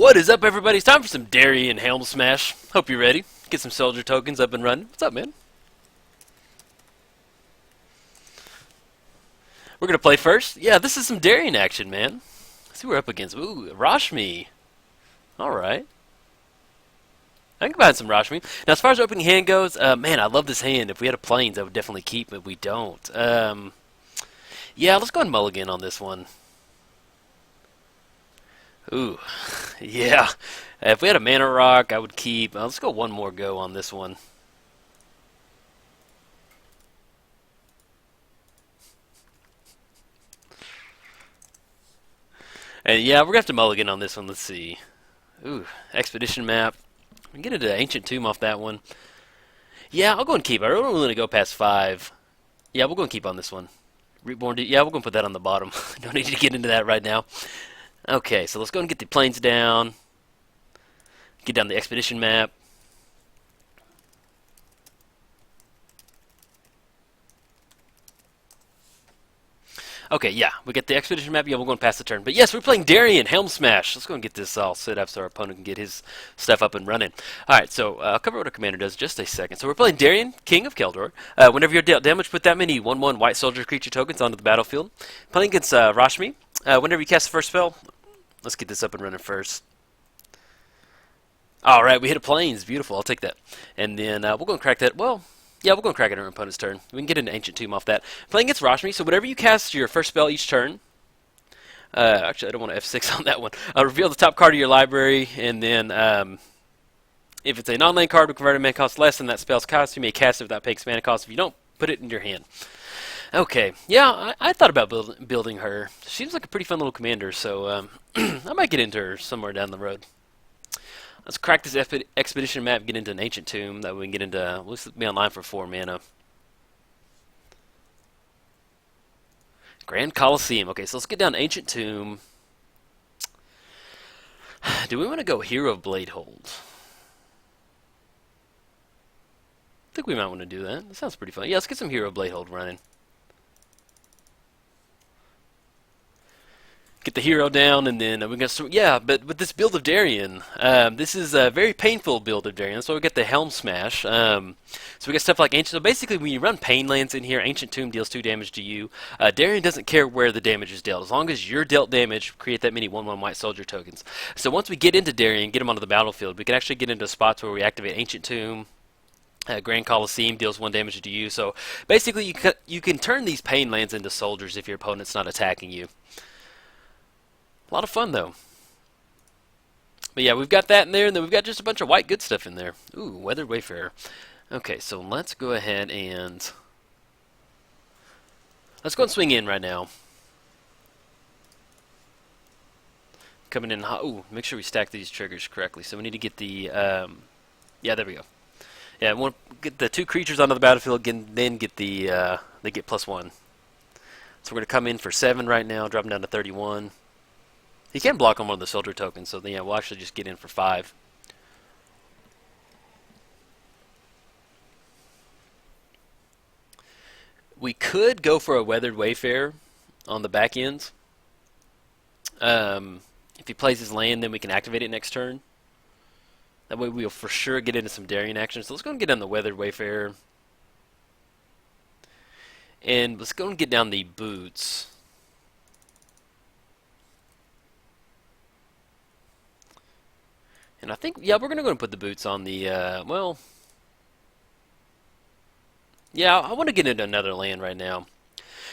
What is up, everybody? It's time for some Darien Helm Smash. Hope you're ready. Get some soldier tokens up and running. What's up, man? We're going to play first. Yeah, this is some Darien action, man. Let's see who we're up against. Ooh, Rashmi. Alright. I can buy some Rashmi. Now, as far as opening hand goes, man, I love this hand. If we had a plains, I would definitely keep it. We don't. Yeah, let's go and mulligan on this one. Ooh, yeah. If we had a mana rock, I would keep. Let's go one more go on this one. And yeah, we're gonna have to mulligan on this one. Let's see. Ooh, expedition map. We can get into ancient tomb off that one. Yeah, I'll go and keep. I don't really want to go past 5. Yeah, we'll go and keep on this one. Reborn. Yeah, we're gonna put that on the bottom. Don't need to get into that right now. Okay, so let's go and get the plains down. Get down the expedition map. Okay, yeah, we get the expedition map. Yeah, we're going past the turn. But yes, we're playing Darien Helm Smash. Let's go and get this all set up so our opponent can get his stuff up and running. All right, so I'll cover what our commander does in just a second. So we're playing Darien, King of Kjeldor. Whenever you're dealt damage, put that many 1/1 white soldier creature tokens onto the battlefield. Playing against Rashmi. Whenever you cast the first spell, let's get this up and running first. All right, we hit a plains. Beautiful. I'll take that. And then we'll go and crack that. Well, yeah, we'll go and crack it on our opponent's turn. We can get an Ancient Tomb off that. Playing against Rashmi, so whenever you cast your first spell each turn, actually, I don't want to F6 on that one. Reveal the top card of your library, and then if it's a non-land card with converted mana cost less than that spell's cost, you may cast it without paying mana cost. If you don't, put it in your hand. Okay, yeah, I thought about building her. She seems like a pretty fun little commander, so I might get into her somewhere down the road. Let's crack this expedition map, get into an ancient tomb. That way we can get into. Let's be online for 4 mana. Grand Coliseum. Okay, so let's get down ancient tomb. Do we want to go Hero of Bladehold? I think we might want to do that. That sounds pretty fun. Yeah, let's get some Hero of Bladehold running. Get the hero down, and then we're going to... Yeah, but with this build of Darien, this is a very painful build of Darien. That's why we get the Helm Smash. So we got stuff like Ancient... So basically, when you run Pain Lands in here, Ancient Tomb deals 2 damage to you. Darien doesn't care where the damage is dealt. As long as you're dealt damage, create that many 1/1 white soldier tokens. So once we get into Darien, get them onto the battlefield, we can actually get into spots where we activate Ancient Tomb. Grand Coliseum deals 1 damage to you. So basically, you can turn these Pain Lands into soldiers if your opponent's not attacking you. A lot of fun, though. But yeah, we've got that in there, and then we've got just a bunch of white good stuff in there. Ooh, Weathered Wayfarer. Okay, so let's go ahead and... Let's go and swing in right now. Coming in hot. Ooh, make sure we stack these triggers correctly. So we need to get the... yeah, there we go. Yeah, we'll get the 2 creatures onto the battlefield, then get the... they get +1. So we're going to come in for 7 right now, drop them down to 31. He can block on one of the soldier tokens, so yeah, we'll actually just get in for 5. We could go for a Weathered Wayfarer on the back end. If he plays his land, then we can activate it next turn. That way we'll for sure get into some Darien action. So let's go and get on the Weathered Wayfarer. And let's go and get down the boots. And I think, yeah, we're going to go and put the boots on the, well, yeah, I want to get into another land right now.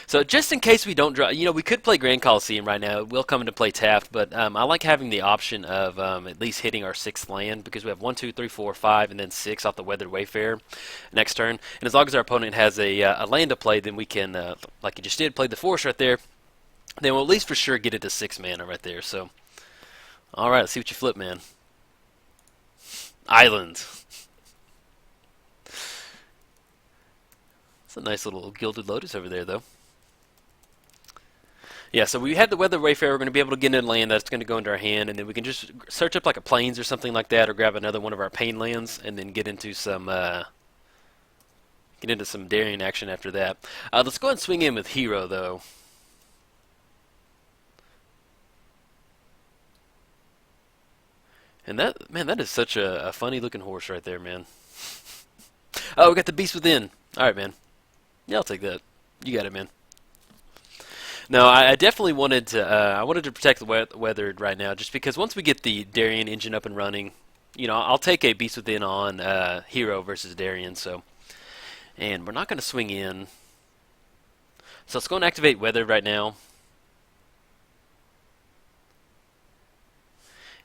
So just in case we don't draw, you know, we could play Grand Coliseum right now. It will come into play tapped, but I like having the option of at least hitting our 6th land because we have 1, 2, 3, 4, 5, and then 6 off the Weathered Wayfarer next turn. And as long as our opponent has a land to play, then we can, like you just did, play the force right there. Then we'll at least for sure get it to 6 mana right there. So, all right, let's see what you flip, man. Island. It's a nice little Gilded Lotus over there, though. Yeah, so we had the Weathered Wayfarer. We're going to be able to get in land that's going to go into our hand, and then we can just search up like a plains or something like that, or grab another one of our Pain Lands, and then get into some Darien action after that. Let's go ahead and swing in with Hero, though. And that, man, that is such a funny looking horse right there, man. Oh, we got the Beast Within. All right, man. Yeah, I'll take that. You got it, man. No, I definitely wanted to. I wanted to protect the weathered right now, just because once we get the Darien engine up and running, you know, I'll take a Beast Within on Hero versus Darien. So, and we're not going to swing in. So let's go and activate weathered right now.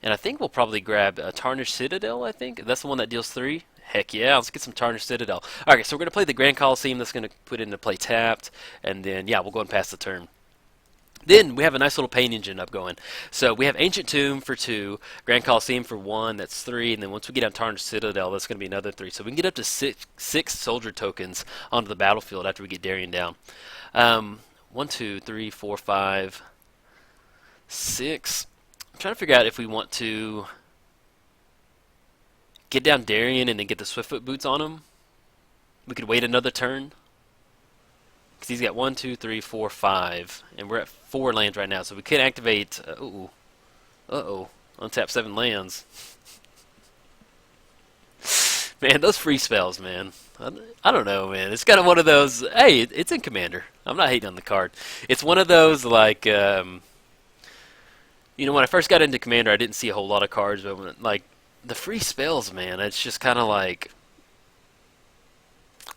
And I think we'll probably grab a Tarnished Citadel, I think. That's the one that deals 3. Heck yeah, let's get some Tarnished Citadel. Okay, so we're going to play the Grand Coliseum. That's going to put into play tapped. And then, yeah, we'll go and pass the turn. Then we have a nice little pain engine up going. So we have Ancient Tomb for 2, Grand Coliseum for 1, that's 3, and then once we get down Tarnished Citadel, that's going to be another 3. So we can get up to six soldier tokens onto the battlefield after we get Darien down. 1, 2, 3, 4, 5, 6. I'm trying to figure out if we want to get down Darien and then get the Swiftfoot boots on him. We could wait another turn. Because he's got 1, 2, 3, 4, 5. And we're at 4 lands right now. So we could activate... untap 7 lands. Man, those free spells, man. I don't know, man. It's kind of one of those... Hey, it's in Commander. I'm not hating on the card. It's one of those, like... you know, when I first got into Commander, I didn't see a whole lot of cards. But, when, like, the free spells, man, it's just kind of like...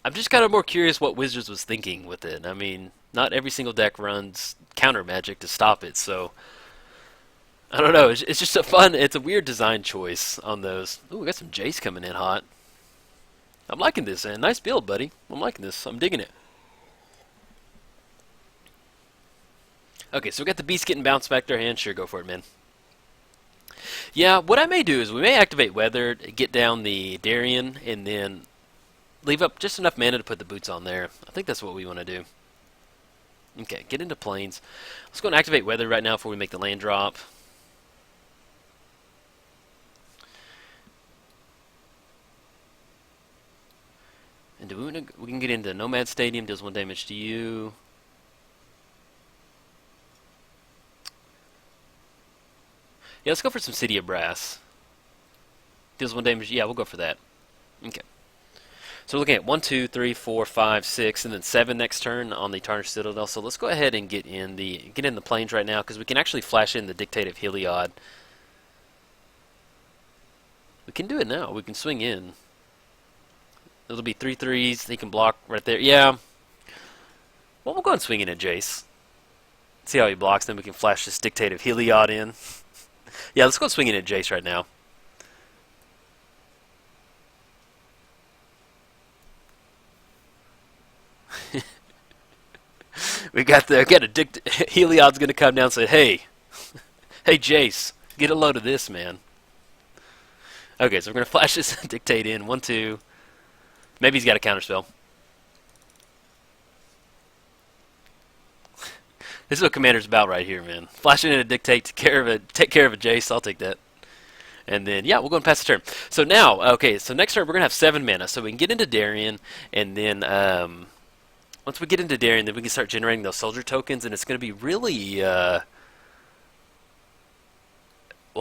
I'm just kind of more curious what Wizards was thinking with it. I mean, not every single deck runs counter magic to stop it, so I don't know. It's just a fun. It's a weird design choice on those. Ooh, we got some Jace coming in hot. I'm liking this, man. Nice build, buddy. I'm liking this. I'm digging it. Okay, so we got the Beast getting bounced back to our hand. Sure, go for it, man. Yeah, what I may do is we may activate Weather, get down the Darien, and then leave up just enough mana to put the boots on there. I think that's what we want to do. Okay, get into Plains. Let's go and activate Weather right now before we make the land drop. And we can get into Nomad Stadium, deals 1 damage to you. Yeah, let's go for some City of Brass. Deals 1 damage. Yeah, we'll go for that. Okay. So we're looking at 1, 2, 3, 4, 5, 6, and then 7 next turn on the Tarnished Citadel. So let's go ahead and get in the Plains right now because we can actually flash in the Dictate of Heliod. We can do it now. We can swing in. It'll be 3 3s. He can block right there. Yeah. Well, we'll go and swing in at Jace. See how he blocks. Then we can flash this Dictate of Heliod in. Yeah, let's go and swing in at Jace right now. we got a Heliod's gonna come down and say, "Hey, hey Jace, get a load of this, man." Okay, so we're gonna flash this Dictate in 1, 2. Maybe he's got a counterspell. This is what Commander's about right here, man. Flashing in a Dictate, take care of a Jace. I'll take that. And then, yeah, we'll go and pass the turn. So now, okay, so next turn we're going to have 7 mana. So we can get into Darien, and then once we get into Darien, then we can start generating those soldier tokens, and it's going to be really... we'll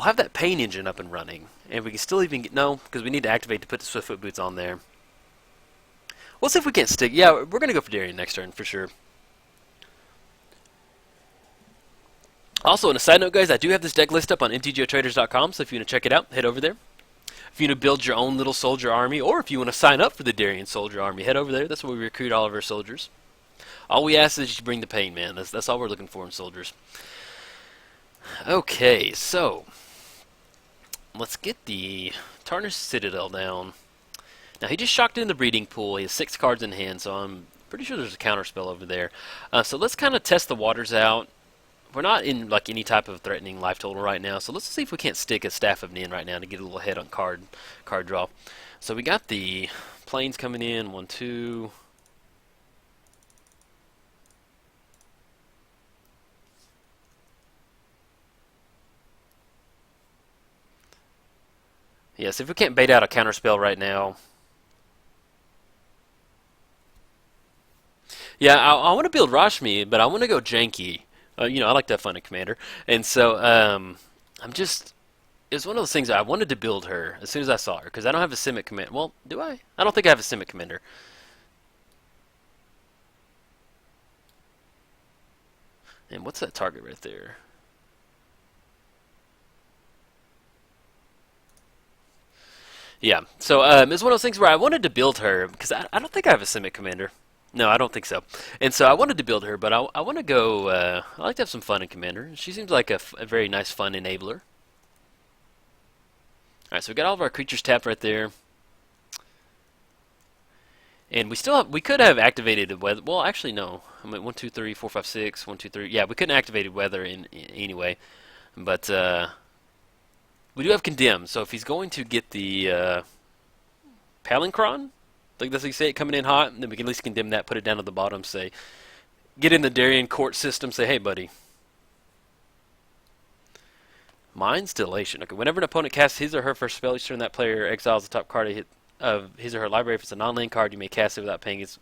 have that pain engine up and running. And we can still even get... No, because we need to activate to put the Swiftfoot boots on there. We'll see if we can't stick... Yeah, we're going to go for Darien next turn, for sure. Also, on a side note, guys, I do have this deck list up on MTGOTraders.com, so if you want to check it out, head over there. If you want to build your own little soldier army, or if you want to sign up for the Darien Soldier Army, head over there. That's where we recruit all of our soldiers. All we ask is you bring the pain, man. That's all we're looking for in soldiers. Okay, so let's get the Tarnished Citadel down. Now, he just shocked in the breeding pool. He has 6 cards in hand, so I'm pretty sure there's a counterspell over there. So let's kind of test the waters out. We're not in like any type of threatening life total right now, so let's see if we can't stick a Staff of Nin right now to get a little ahead on card draw. So we got the Plains coming in, 1, 2. Yes, if we can't bait out a counterspell right now. Yeah, I want to build Rashmi, but I want to go janky. You know, I like to have fun at Commander. And so, I'm just... It was one of those things I wanted to build her as soon as I saw her because I don't have a Simic command. Well, do I? I don't think I have a Simic commander. And what's that target right there? Yeah. So it's one of those things where I wanted to build her because I don't think I have a Simic commander. No, I don't think so. And so I wanted to build her, but I want to go. I like to have some fun in commander. She seems like a very nice fun enabler. All right, so we got all of our creatures tapped right there. And we could have activated weather. Well, actually, no. I mean, 1, 2, 3, 4, 5, 6, 1, 2, 3. Yeah, we couldn't activate weather in anyway. But we do have condemn. So if he's going to get the Palincron, like that's what you say, it coming in hot, then we can at least condemn that, put it down at the bottom, say, get in the Darien court system, say, hey, buddy. Mind's Dilation. Okay, whenever an opponent casts his or her first spell, each turn that player exiles the top card of his or her library. If it's a non-land card, you may cast it without paying its...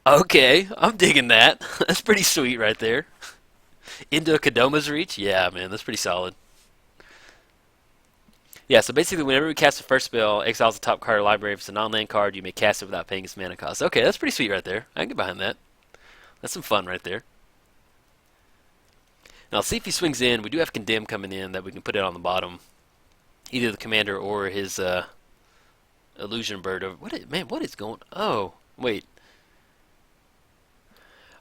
Okay, I'm digging that. That's pretty sweet right there. Into Kodoma's Reach? Yeah, man, that's pretty solid. Yeah, so basically whenever we cast the first spell, exiles the top card of the library. If it's a non-land card, you may cast it without paying its mana cost. Okay, that's pretty sweet right there. I can get behind that. That's some fun right there. Now, see if he swings in. We do have Condemn coming in that we can put it on the bottom. Either the commander or his illusion bird. Man, what is going... Oh, wait.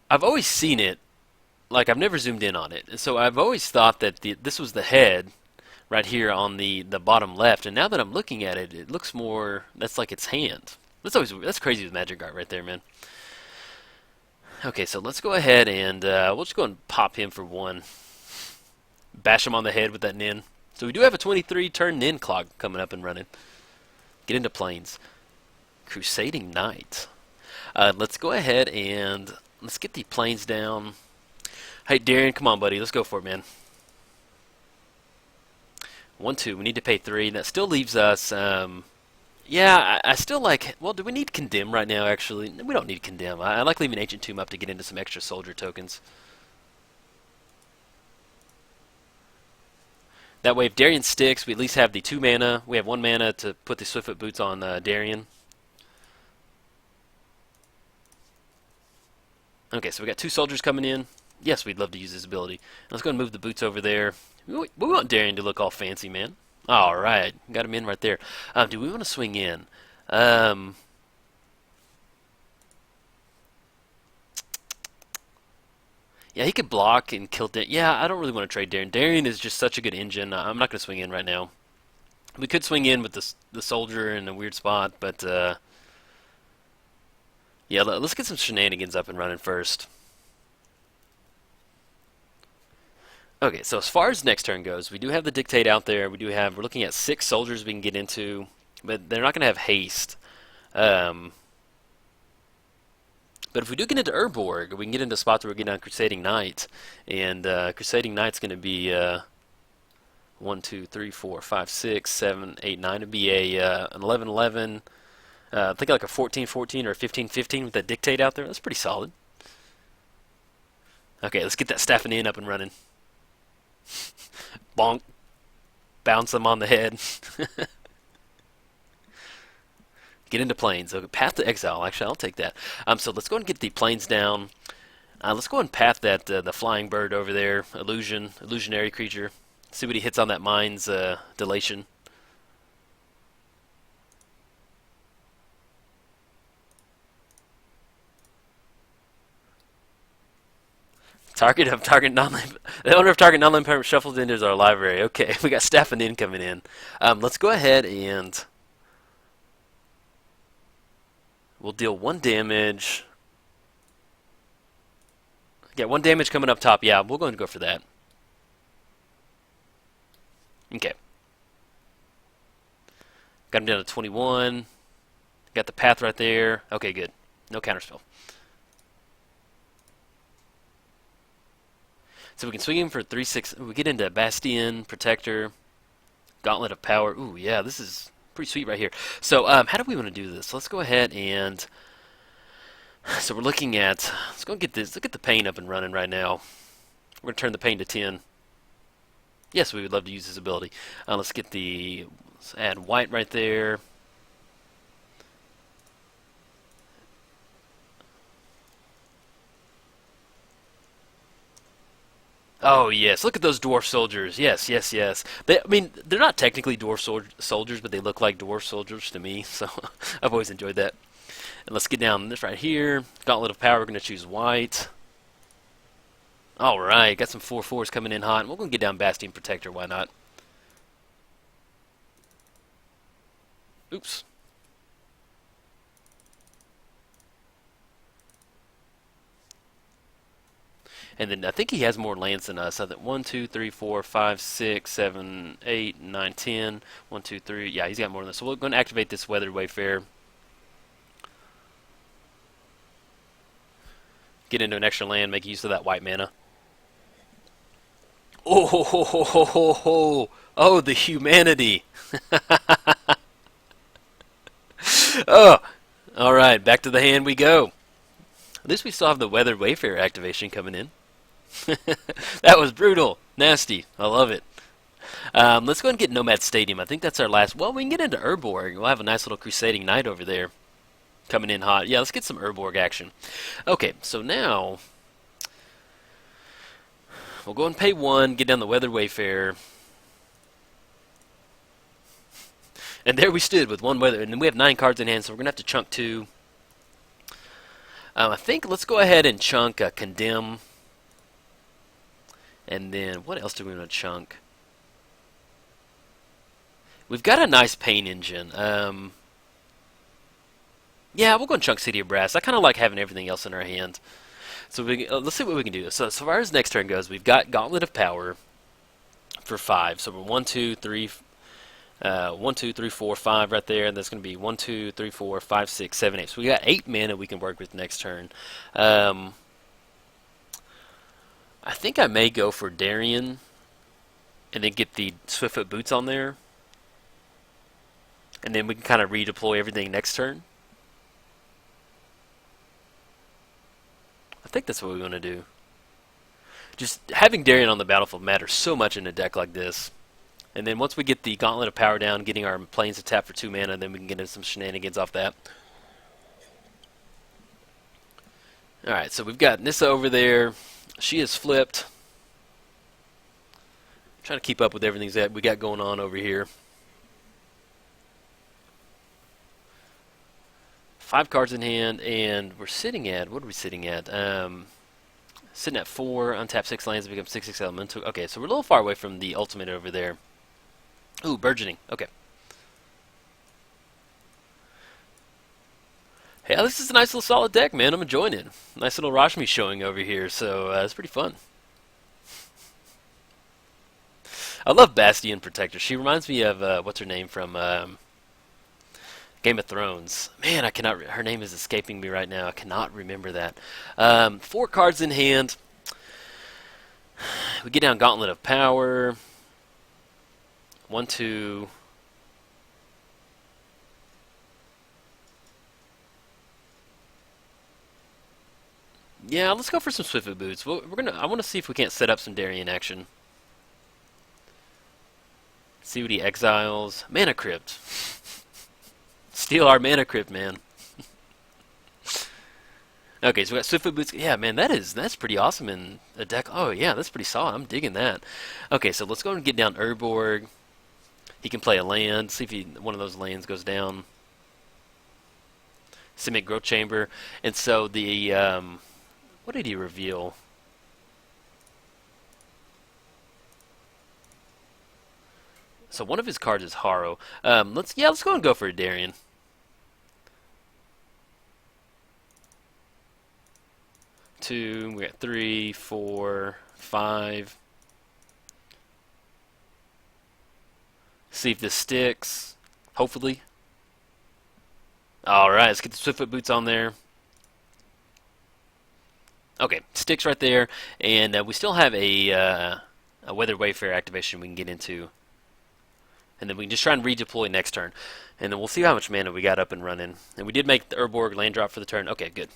I've always seen it. Like, I've never zoomed in on it. And so I've always thought that this was the head right here on the bottom left. And now that I'm looking at it, it looks more... That's like its hand. That's crazy with Magic Art right there, man. Okay, so let's go ahead and we'll just go and pop him for 1. Bash him on the head with that Nin. So we do have a 23-turn Nin clock coming up and running. Get into Plains. Crusading Knight. Let's go ahead and let's get the Plains down. Hey, Darien, come on, buddy. Let's go for it, man. 1, 2. We need to pay 3. That still leaves us... yeah, I still like... Well, do we need Condemn right now, actually? We don't need Condemn. I like leaving Ancient Tomb up to get into some extra soldier tokens. That way, if Darien sticks, we at least have the 2 mana. We have 1 mana to put the Swiftfoot Boots on Darien. Okay, so we got 2 soldiers coming in. Yes, we'd love to use this ability. Let's go and move the boots over there. We want Darien to look all fancy, man. All right, got him in right there. Do we want to swing in? Yeah, he could block and kill Darien. Yeah, I don't really want to trade Darien. Darien is just such a good engine. I'm not going to swing in right now. We could swing in with the soldier in a weird spot, but yeah, let's get some shenanigans up and running first. Okay, so as far as next turn goes, we do have the Dictate out there. We're looking at 6 soldiers we can get into, but they're not going to have haste. But if we do get into Urborg, we can get into spots where we get on Crusading Knight, and Crusading Knight's going to be 1, 2, 3, 4, 5, 6, 7, 8, 9. It'd be an 11, 11. I think like a 14, 14 or a 15, 15 with that Dictate out there. That's pretty solid. Okay, let's get that Staffing In up and running. Bonk. Bounce them on the head. Get into Plains. Okay, Path to Exile. Actually, I'll take that. So let's go and get the Plains down. Let's go and path that the flying bird over there. Illusionary creature. See what he hits on that Mind's Dilation. Target non-land. The owner of target non-land permanent shuffled into our library. Okay, we got Staffing In coming in. Let's go ahead and we'll deal 1 damage. Yeah, 1 damage coming up top. Yeah, we'll go and go for that. Okay. Got him down to 21. Got the path right there. Okay, good. No counterspell. So we can swing him for 3, 6. We get into Bastion, Protector, Gauntlet of Power. Ooh, yeah, this is pretty sweet right here. So how do we want to do this? Let's go ahead and... So we're looking at... Let's go get this. Look at the pain up and running right now. We're going to turn the pain to 10. Yes, we would love to use this ability. Let's add white right there. Oh yes, look at those dwarf soldiers. Yes, yes, yes. I mean, they're not technically soldiers, but they look like dwarf soldiers to me. So I've always enjoyed that. And let's get down this right here. Gauntlet of Power. We're going to choose white. All right, got some 4/4s coming in hot. And we're going to get down Bastion Protector. Why not? Oops. And then I think he has more lands than us. I think 1, 2, 3, 4, 5, 6, 7, 8, 9, 10. 1, 2, 3. Yeah, he's got more than us. So we're going to activate this Weathered Wayfarer. Get into an extra land, make use of that white mana. Oh, ho, ho, ho, ho, ho, ho. Oh, the humanity. Oh, all right, back to the hand we go. At least we still have the Weathered Wayfarer activation coming in. That was brutal. Nasty. I love it. Let's go ahead and get Nomad Stadium. I think that's our last. Well, we can get into Urborg. We'll have a nice little Crusading Knight over there coming in hot. Yeah, let's get some Urborg action. Okay, so now we'll go and pay 1, get down the Weathered Wayfarer. And there we stood with 1 weather. And then we have 9 cards in hand, so we're going to have to chunk 2. I think let's go ahead and chunk Condemn. And then what else do we want to chunk? We've got a nice paint engine. Yeah, we'll go and chunk City of Brass. I kind of like having everything else in our hand. So let's see what we can do. So as far as next turn goes, we've got Gauntlet of Power for 5. So we're 1, 2, 3, 1, 2, 3, 4, 5 right there, and that's going to be 1, 2, 3, 4, 5, 6, 7, 8. So we got 8 mana we can work with next turn. I think I may go for Darien and then get the Swiftfoot Boots on there. And then we can kind of redeploy everything next turn. I think that's what we want to do. Just having Darien on the battlefield matters so much in a deck like this. And then once we get the Gauntlet of Power down, getting our planes to tap for 2 mana, then we can get into some shenanigans off that. Alright, so we've got Nissa over there. She is flipped. Trying to keep up with everything that we got going on over here. 5 cards in hand, and we're sitting at, what are we sitting at? Sitting at 4, untap 6 lands, become 6/6 elemental. Okay, so we're a little far away from the ultimate over there. Ooh, burgeoning. Okay. Hey, this is a nice little solid deck, man. I'm enjoying it. Nice little Rashmi showing over here, so it's pretty fun. I love Bastion Protector. She reminds me of, what's her name from Game of Thrones. Man, I cannot. Her name is escaping me right now. I cannot remember that. 4 cards in hand. We get down Gauntlet of Power. 1, 2. Yeah, let's go for some Swiftfoot Boots. I want to see if we can't set up some Darien action. See what he exiles. Mana Crypt. Steal our Mana Crypt, man. Okay, so we got Swiftfoot Boots. Yeah, man, that's pretty awesome in a deck. Oh yeah, that's pretty solid. I'm digging that. Okay, so let's go and get down Urborg. He can play a land. See if one of those lands goes down. Simic Growth Chamber. And so the what did he reveal? So one of his cards is Harrow. Let's go and go for a Darien. Two, we got 3, 4, 5. See if this sticks. Hopefully. Alright, let's get the Swiftfoot Boots on there. Okay, sticks right there. And we still have a Weathered Wayfarer activation we can get into. And then we can just try and redeploy next turn. And then we'll see how much mana we got up and running. And we did make the Urborg land drop for the turn. Okay, good.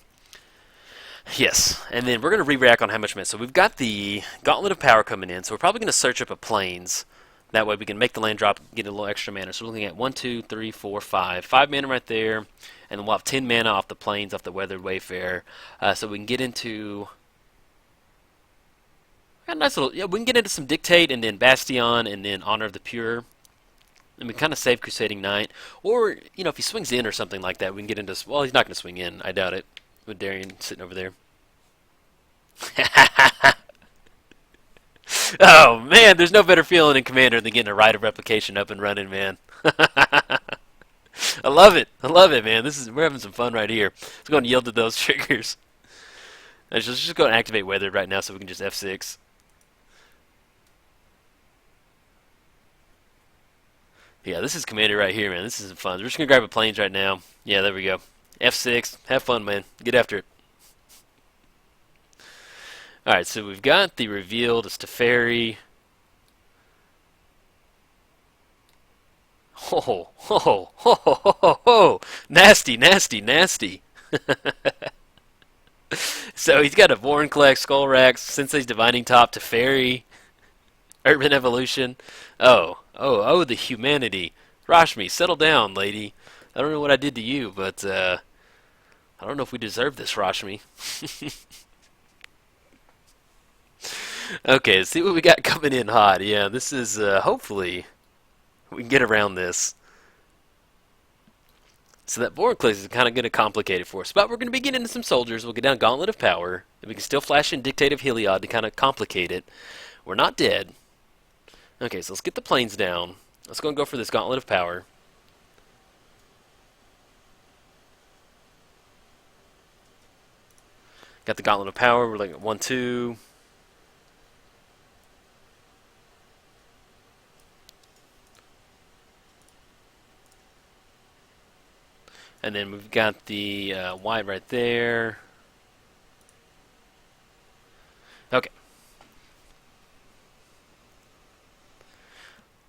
Yes, and then we're going to re-rack on how much mana. So we've got the Gauntlet of Power coming in, so we're probably going to search up a Plains. That way we can make the land drop, get a little extra mana. So we're looking at 1, 2, 3, 4, 5. 5 mana right there, and then we'll have 10 mana off the Plains, off the Weathered Wayfarer. So we can get into a nice little, yeah, we can get into some Dictate, and then Bastion, and then Honor of the Pure. And we kind of save Crusading Knight. Or, you know, if he swings in or something like that, we can get into, well, he's not going to swing in, I doubt it, with Darien sitting over there. Oh man, there's no better feeling in Commander than getting a Rite of Replication up and running, man. I love it. I love it, man. We're having some fun right here. Let's go and yield to those triggers. Let's just go and activate Weathered right now so we can just F6. Yeah, this is Commander right here, man. This is fun. We're just gonna grab a Plains right now. Yeah, there we go. F6. Have fun, man. Get after it. Alright, so we've got the revealed. It's Teferi. Oh, oh, oh, oh, oh, oh. Nasty, nasty, nasty. So he's got a Vorinclex, Skullrax, Sensei's Divining Top, Teferi, Urban Evolution. Oh, oh, oh, the humanity. Rashmi, settle down, lady. I don't know what I did to you, but I don't know if we deserve this, Rashmi. Okay, let's see what we got coming in hot. Yeah, this is, hopefully, we can get around this. So that Vorinclex is kind of going to complicate it for us. But we're going to be getting into some soldiers. We'll get down Gauntlet of Power. And we can still flash in Dictate of Heliod to kind of complicate it. We're not dead. Okay, so let's get the Plains down. Let's go and go for this Gauntlet of Power. Got the Gauntlet of Power. We're looking at 1, 2. And then we've got the white right there. Okay.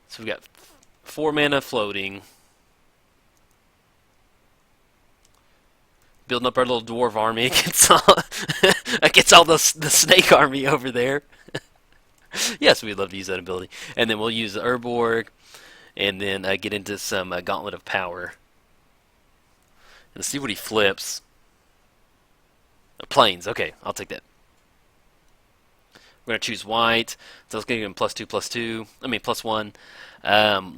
So we've got 4 mana floating. Building up our little dwarf army against all the snake army over there. Yes, we'd love to use that ability. And then we'll use the Urborg, and then get into some Gauntlet of Power. And see what he flips. Plains, okay, I'll take that. We're going to choose white, so let's give him +2/+2. I mean +1.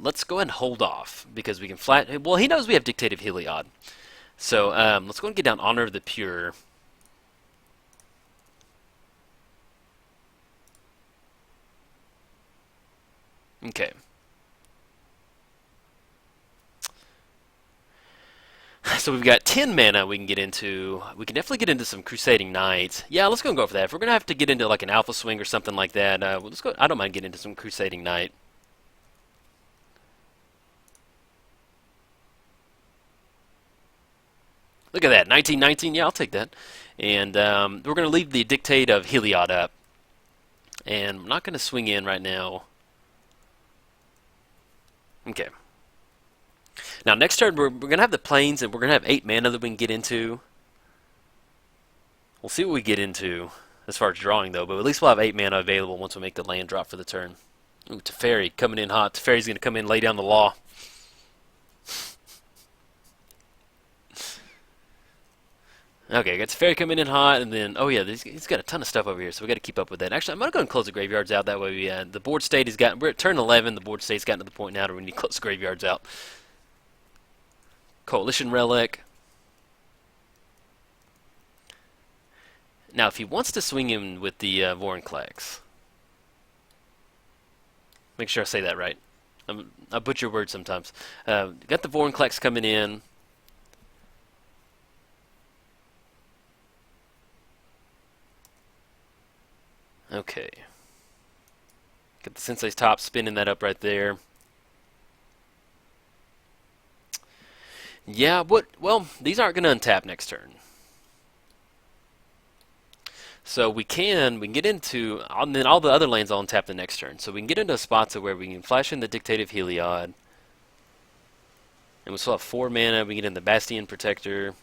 Let's go ahead and hold off, because we can flat. Well, he knows we have Dictate of Heliod. So let's go and get down Honor of the Pure. Okay. So we've got 10 mana we can get into. We can definitely get into some Crusading Knights. Yeah, let's go and go for that. If we're going to have to get into like an Alpha Swing or something like that, let's go. I don't mind getting into some Crusading Knight. Look at that, 1919. Yeah, I'll take that. And we're going to leave the Dictate of Heliod up. And I'm not going to swing in right now. Okay. Now, next turn, we're going to have the Plains, and we're going to have 8 mana that we can get into. We'll see what we get into as far as drawing, though, but at least we'll have 8 mana available once we make the land drop for the turn. Ooh, Teferi coming in hot. Teferi's going to come in and lay down the law. Okay, got Teferi coming in hot, and then, oh yeah, he's got a ton of stuff over here, so we got to keep up with that. Actually, I'm going to go and close the graveyards out. That way, the board state has gotten, we're at turn 11, the board state's gotten to the point now where we need to close the graveyards out. Coalition Relic. Now, if he wants to swing him with the Vorinclex, make sure I say that right. I butcher words sometimes. Got the Vorinclex coming in. Okay. Got the Sensei's Top spinning that up right there. Yeah, well, these aren't going to untap next turn. So we can get into, and then all the other lands will untap the next turn. So we can get into spots where we can flash in the Dictate of Heliod. And we'll still have 4 mana. We can get in the Bastion Protector.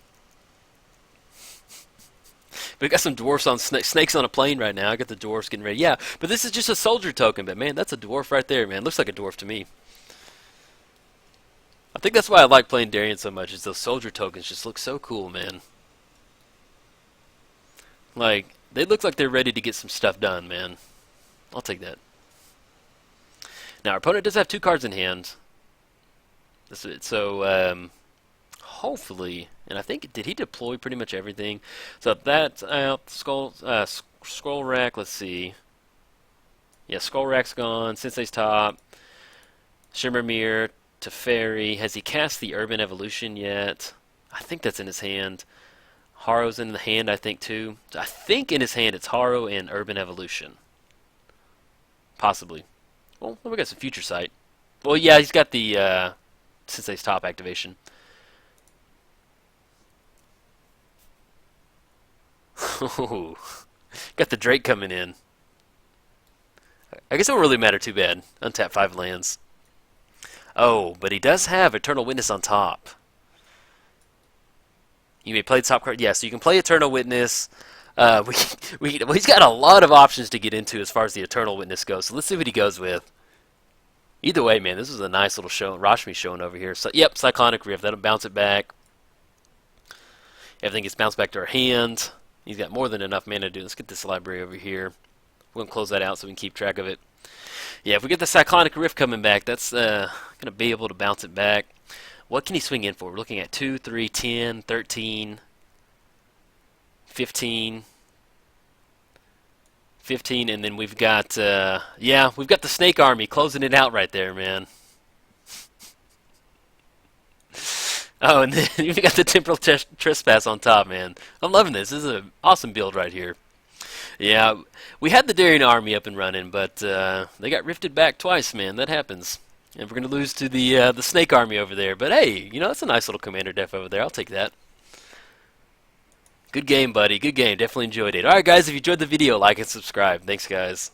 We got some dwarfs on snakes on a plane right now. I got the dwarfs getting ready. Yeah, but this is just a soldier token. But man, that's a dwarf right there, man. Looks like a dwarf to me. I think that's why I like playing Darien so much. Is those soldier tokens just look so cool, man. Like they look like they're ready to get some stuff done, man. I'll take that. Now our opponent does have 2 cards in hand. So hopefully, and I think did he deploy pretty much everything? So that's out. Scroll rack. Let's see. Yeah, Skull Rack's gone. Sensei's Top. Shimmer Mirror. Teferi. Has he cast the Urban Evolution yet? I think that's in his hand. Harrow's in the hand, I think, too. I think in his hand it's Harrow and Urban Evolution. Possibly. Well, we got some Future Sight. Well, yeah, he's got the Sensei's Top activation. Got the Drake coming in. I guess it won't really matter too bad. Untap 5 lands. Oh, but he does have Eternal Witness on top. You may play the top card. Yeah, so you can play Eternal Witness. Well, he's got a lot of options to get into as far as the Eternal Witness goes. So let's see what he goes with. Either way, man, this was a nice little show. Rashmi showing over here. So, yep, Cyclonic Rift. That'll bounce it back. Everything gets bounced back to our hand. He's got more than enough mana to do. Let's get this library over here. We're going to close that out so we can keep track of it. Yeah, if we get the Cyclonic Rift coming back, that's going to be able to bounce it back. What can he swing in for? We're looking at 2, 3, 10, 13, 15, 15, and then we've got, yeah, we've got the Snake Army closing it out right there, man. Oh, and then you've got the Temporal Trespass on top, man. I'm loving this. This is an awesome build right here. Yeah, we had the Darien Army up and running, but they got rifted back twice, man. That happens. And we're going to lose to the Snake Army over there. But hey, you know, that's a nice little commander def over there. I'll take that. Good game, buddy. Good game. Definitely enjoyed it. All right, guys, if you enjoyed the video, like and subscribe. Thanks, guys.